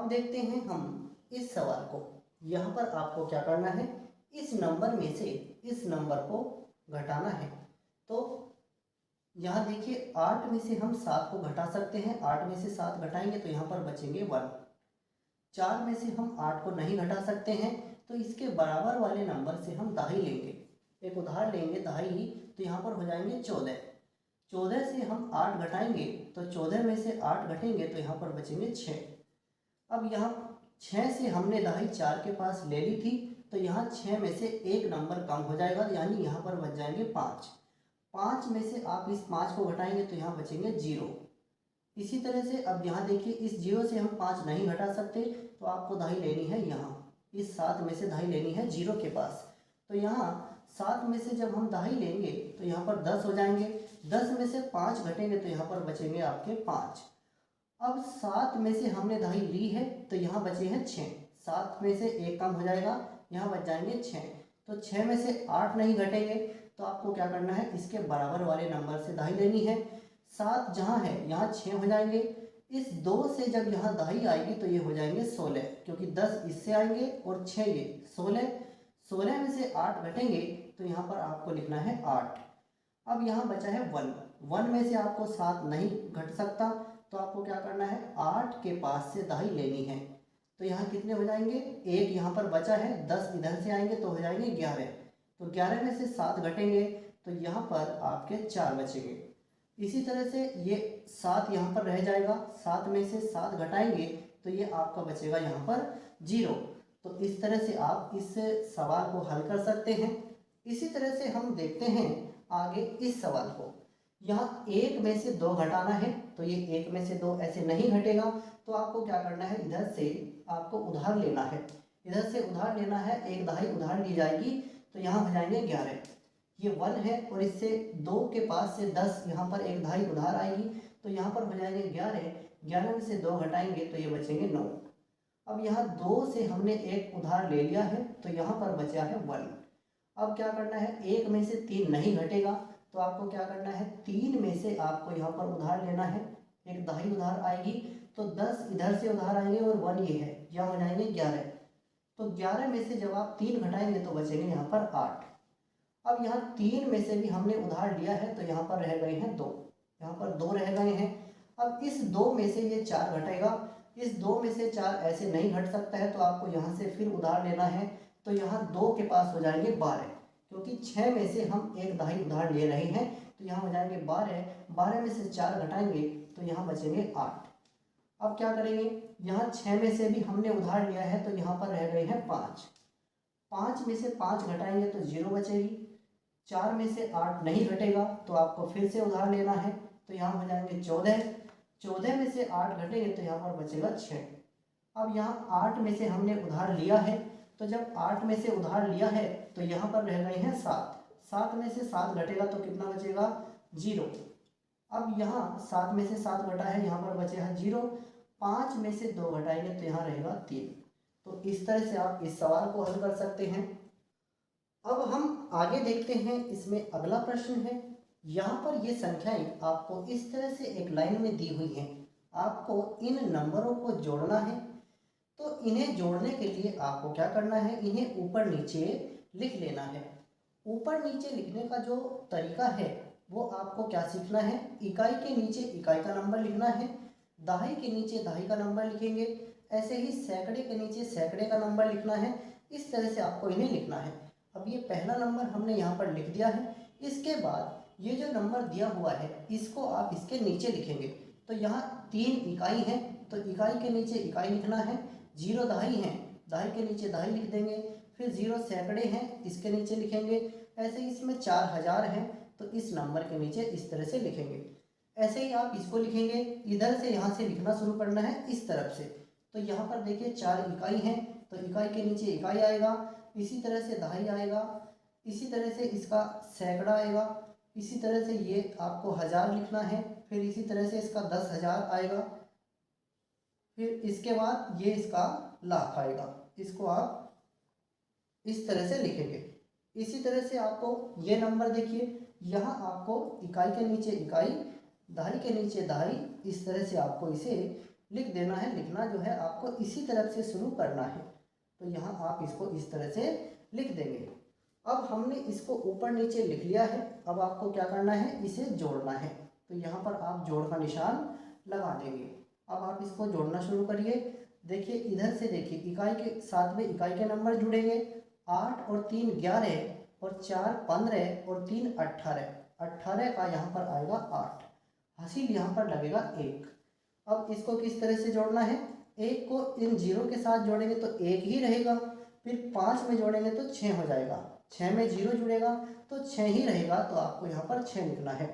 अब देखते हैं हम इस सवाल को। यहाँ पर आपको क्या करना है, इस नंबर में से इस नंबर को घटाना है। तो यहाँ देखिए 8 में से हम 7 को घटा सकते हैं। 8 में से 7 घटाएंगे तो यहाँ पर बचेंगे 1। 4 में से हम 8 को नहीं घटा सकते हैं, तो इसके बराबर वाले नंबर से हम दहाई लेंगे। एक उधार लेंगे दहाई, तो यहाँ पर हो जाएंगे 14। 14 से हम 8 घटाएंगे तो 14 में से 8 घटेंगे तो यहाँ पर बचेंगे 6। अब यहाँ 6 से हमने दहाई 4 के पास ले ली थी, तो यहाँ 6 में से एक नंबर कम हो जाएगा, यानी यहाँ पर बच जाएंगे 5। 5 में से आप इस 5 को घटाएंगे तो यहाँ बचेंगे 0। इसी तरह से अब यहाँ देखिए इस 0 से हम 5 नहीं घटा सकते, तो आपको दहाई लेनी है यहाँ, इस 7 में से दहाई लेनी है 0 के पास। तो यहाँ 7 में से जब हम दहाई लेंगे तो यहाँ पर 10 हो जाएंगे। 10 में से 5 घटेंगे तो यहाँ पर बचेंगे आपके 5। अब 7 में से हमने दहाई ली है तो यहाँ बचे हैं 6। 7 में से एक कम हो जाएगा, यहाँ बच जाएंगे 6। तो 6 में से 8 नहीं घटेंगे, तो आपको क्या करना है, इसके बराबर वाले नंबर से दहाई लेनी है। 7 जहाँ है यहाँ 6 हो जाएंगे। इस 2 से जब यहाँ दहाई आएगी तो ये हो जाएंगे 16, क्योंकि 10 इससे आएंगे और 6 ये 16। 16 में से 8 घटेंगे तो यहाँ पर आपको लिखना है 8। अब यहाँ बचा है 1। 1 में से आपको 7 नहीं घट सकता, तो आपको क्या करना है, 8 के पास से दहाई लेनी है। तो यहाँ कितने हो जाएंगे, 1 यहाँ पर बचा है, 10 इधर से आएंगे तो हो जाएंगे 11। तो 11 में से 7 घटेंगे तो यहाँ पर आपके 4 बचेंगे। इसी तरह से ये 7 यहाँ पर रह जाएगा। 7 में से 7 घटाएंगे तो ये आपका बचेगा यहाँ पर 0। तो इस तरह से आप इस सवाल को हल कर सकते हैं। इसी तरह से हम देखते हैं आगे इस सवाल को। यहाँ 1 में से 2 घटाना है, तो ये 1 में से 2 ऐसे नहीं घटेगा, तो आपको क्या करना है, इधर से आपको उधार लेना है। इधर से उधार लेना है, एक दहाई उधार ली जाएगी, तो यहाँ हो जाएंगे 11। ये 1 है और इससे 2 के पास से 10, यहाँ पर एक दहाई उधार आएगी, तो यहाँ पर हो जाएंगे 11। 11 में से 2 घटाएंगे तो ये बचेंगे 9। अब यहाँ 2 से हमने एक उधार ले लिया है, तो यहाँ पर बचा है 1। अब क्या करना है, 1 में से 3 नहीं घटेगा, तो आपको क्या करना है, 3 में से आपको यहाँ पर उधार लेना है। एक दहाई उधार आएगी, तो 10 इधर से उधार आएंगे और 1 ये है, यहाँ हो जाएंगे 11। तो 11 में से जब आप 3 घटाएंगे तो बचेंगे यहाँ पर 8। अब यहाँ 3 में से भी हमने उधार लिया है, तो यहाँ पर रह गए हैं 2, यहाँ पर 2 रह गए हैं। अब इस 2 में से ये 4 घटेगा। इस 2 में से 4 ऐसे नहीं घट सकता है, तो आपको यहाँ से फिर उधार लेना है। तो यहाँ 2 के पास हो जाएंगे 12, क्योंकि 6 में से हम एक दहाई उधार ले रहे हैं, तो यहाँ हो जाएंगे 12। 12 में से 4 घटाएंगे तो यहाँ बचेंगे 8। अब क्या करेंगे, यहाँ 6 में से भी हमने उधार लिया है, तो यहाँ पर रह गए हैं 5। 5 में से 5 घटाएंगे तो 0 बचेगी। 4 में से 8 नहीं घटेगा, तो आपको फिर से उधार लेना है, तो यहाँ हो जाएंगे 14। 14 में से 8 घटेंगे तो यहाँ पर बचेगा 6। अब यहाँ 8 में से हमने उधार लिया है, तो जब 8 में से उधार लिया है तो यहाँ पर रह गए हैं 7। 7 में से 7 घटेगा तो कितना बचेगा, 0। अब यहाँ 7 में से 7 घटा है, यहाँ पर बचेगा 0। 5 में से 2 घटाएंगे तो यहाँ रहेगा 3। तो इस तरह से आप इस सवाल को हल कर सकते हैं। अब हम आगे देखते हैं, इसमें अगला प्रश्न है। यहाँ पर ये संख्याएं आपको इस तरह से एक लाइन में दी हुई हैं। आपको इन नंबरों को जोड़ना है, तो इन्हें जोड़ने के लिए आपको क्या करना है, इन्हें ऊपर नीचे लिख लेना है। ऊपर नीचे लिखने का जो तरीका है वो आपको क्या सीखना है, इकाई के नीचे इकाई का नंबर लिखना है, दहाई के नीचे दहाई का नंबर लिखेंगे, ऐसे ही सैकड़े के नीचे सैकड़े का नंबर लिखना है। इस तरह से आपको इन्हें लिखना है। अब ये पहला नंबर हमने यहाँ पर लिख दिया है। इसके बाद ये जो नंबर दिया हुआ है इसको आप इसके नीचे लिखेंगे। तो यहाँ 3 इकाई है, तो इकाई के नीचे इकाई लिखना है। 0 दहाई है, दहाई के नीचे दहाई लिख देंगे। फिर 0 सैकड़े हैं, इसके नीचे लिखेंगे। ऐसे ही इसमें 4000 है, तो इस नंबर के नीचे इस तरह से लिखेंगे। ऐसे ही आप इसको लिखेंगे। इधर से यहाँ से लिखना शुरू करना है इस तरफ से। तो यहाँ पर देखिए 4 इकाई हैं, तो इकाई के नीचे इकाई आएगा। इसी तरह से दहाई आएगा, इसी तरह से इसका सैकड़ा आएगा, इसी तरह से ये आपको 1000 लिखना है। फिर इसी तरह से इसका 10,000 आएगा। फिर इसके बाद ये इसका लाख आएगा। इसको आप इस तरह से लिखेंगे। इसी तरह से आपको ये नंबर देखिए, यहाँ आपको इकाई के नीचे इकाई, दहाई के नीचे दहाई, इस तरह से आपको इसे लिख देना है। लिखना जो है आपको इसी तरफ से शुरू करना है। तो यहाँ आप इसको इस तरह से लिख देंगे। अब हमने इसको ऊपर नीचे लिख लिया है। अब आपको क्या करना है, इसे जोड़ना है। तो यहाँ पर आप जोड़ का निशान लगा देंगे। अब आप इसको जोड़ना शुरू करिए। देखिए इधर से देखिए, इकाई के साथ में इकाई के नंबर जुड़ेंगे। 8 और 3 11 और 4 15 और 3 18। 18 का यहाँ पर आएगा 8, हासिल यहाँ पर लगेगा 1। अब इसको किस तरह से जोड़ना है, 1 को इन 0 के साथ जोड़ेंगे तो 1 ही रहेगा। फिर 5 में जोड़ेंगे तो 6 हो जाएगा। 6 में 0 जुड़ेगा तो 6 ही रहेगा, तो आपको यहाँ पर 6 लिखना है।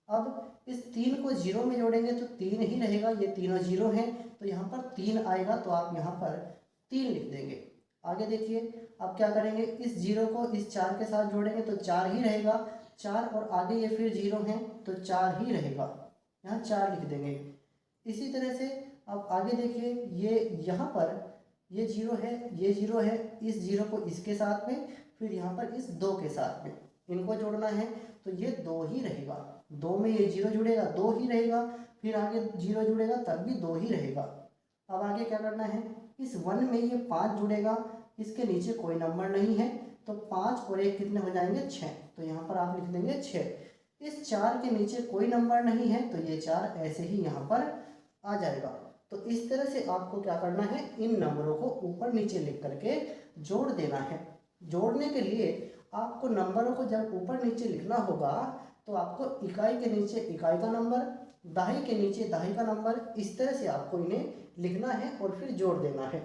अब इस 3 को 0 में जोड़ेंगे तो 3 ही रहेगा। ये तीनों 0 हैं तो यहाँ पर 3 आएगा, तो आप यहाँ पर 3 लिख देंगे। आगे देखिए अब क्या करेंगे, इस 0 को इस 4 के साथ जोड़ेंगे तो 4 ही रहेगा। 4 और आगे ये फिर 0 हैं तो 4 ही रहेगा, यहाँ 4 लिख देंगे। इसी तरह से अब आगे देखिए, ये यहाँ पर ये 0 है, ये 0 है, इस 0 को इसके साथ में, फिर यहाँ पर इस 2 के साथ में इनको जोड़ना है तो ये 2 ही रहेगा। 2 में ये 0 जुड़ेगा 2 ही रहेगा, फिर आगे 0 जुड़ेगा तब भी 2 ही रहेगा। अब आगे क्या करना है, इस 1 में ये 5 जुड़ेगा, इसके नीचे कोई नंबर नहीं है तो 5 और 1 कितने हो जाएंगे 6, तो यहाँ पर आप लिख देंगे 6। इस 4 के नीचे कोई नंबर नहीं है तो ये 4 ऐसे ही यहाँ पर आ जाएगा। तो इस तरह से आपको क्या करना है, इन नंबरों को ऊपर नीचे लिख करके जोड़ देना है। जोड़ने के लिए आपको नंबरों को जब ऊपर नीचे लिखना होगा तो आपको इकाई के नीचे इकाई का नंबर, दहाई के नीचे दहाई का नंबर, इस तरह से आपको इन्हें लिखना है और फिर जोड़ देना है।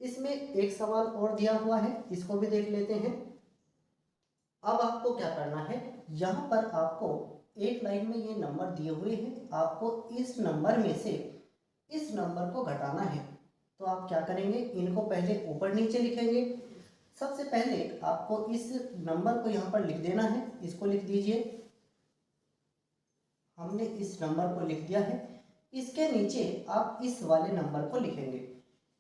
इसमें एक सवाल और दिया हुआ है, इसको भी देख लेते हैं। अब आपको क्या करना है, यहाँ पर आपको एक लाइन में ये नंबर दिए हुए हैं, आपको इस नंबर में से इस नंबर को घटाना है। तो आप क्या करेंगे, इनको पहले ऊपर नीचे लिखेंगे। सबसे पहले आपको इस नंबर को यहाँ पर लिख देना है, इसको लिख दीजिए। हमने इस नंबर को लिख दिया है। इसके नीचे आप इस वाले नंबर को लिखेंगे।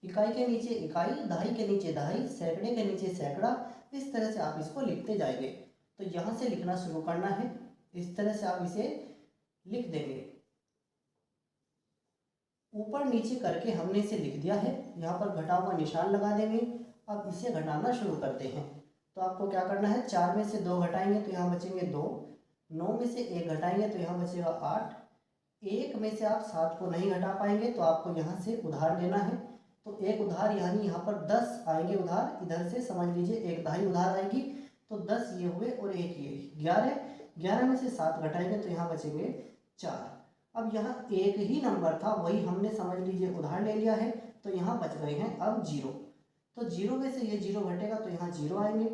इकाई के नीचे इकाई, दहाई के नीचे दहाई, सैकड़े के नीचे सैकड़ा, इस तरह से आप इसको लिखते जाएंगे। तो यहाँ से लिखना शुरू करना है, इस तरह से आप इसे लिख देंगे। ऊपर नीचे करके हमने इसे लिख दिया है, यहाँ पर घटाव का निशान लगा देंगे। अब इसे घटाना शुरू करते हैं। तो आपको क्या करना है, 4 में से 2 घटाएंगे तो यहाँ बचेंगे 2, 9 में से 1 घटाएंगे तो यहाँ बचेगा 8, 1 में से आप 7 को नहीं घटा पाएंगे तो आपको यहाँ से उधार लेना है। तो एक उधार यानी यहाँ पर 10 आएंगे उधार, इधर से समझ लीजिए एक दहाई उधार आएगी। तो 10 ये हुए और एक ये 11, 11 में से 7 घटाएंगे तो यहाँ बचेंगे 4। अब यहाँ एक ही नंबर था, वही हमने समझ लीजिए उधार ले लिया है, तो यहाँ बच गए हैं अब 0। तो 0 में से ये 0 घटेगा तो यहाँ 0 आएंगे।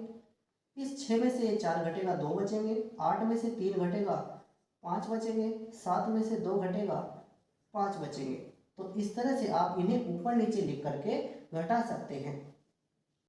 इस 6 में से ये 4 घटेगा 2 बचेंगे, 8 में से 3 घटेगा 5 बचेंगे, 7 में से 2 घटेगा 5 बचेंगे। तो इस तरह से आप इन्हें ऊपर नीचे लिख करके घटा सकते हैं।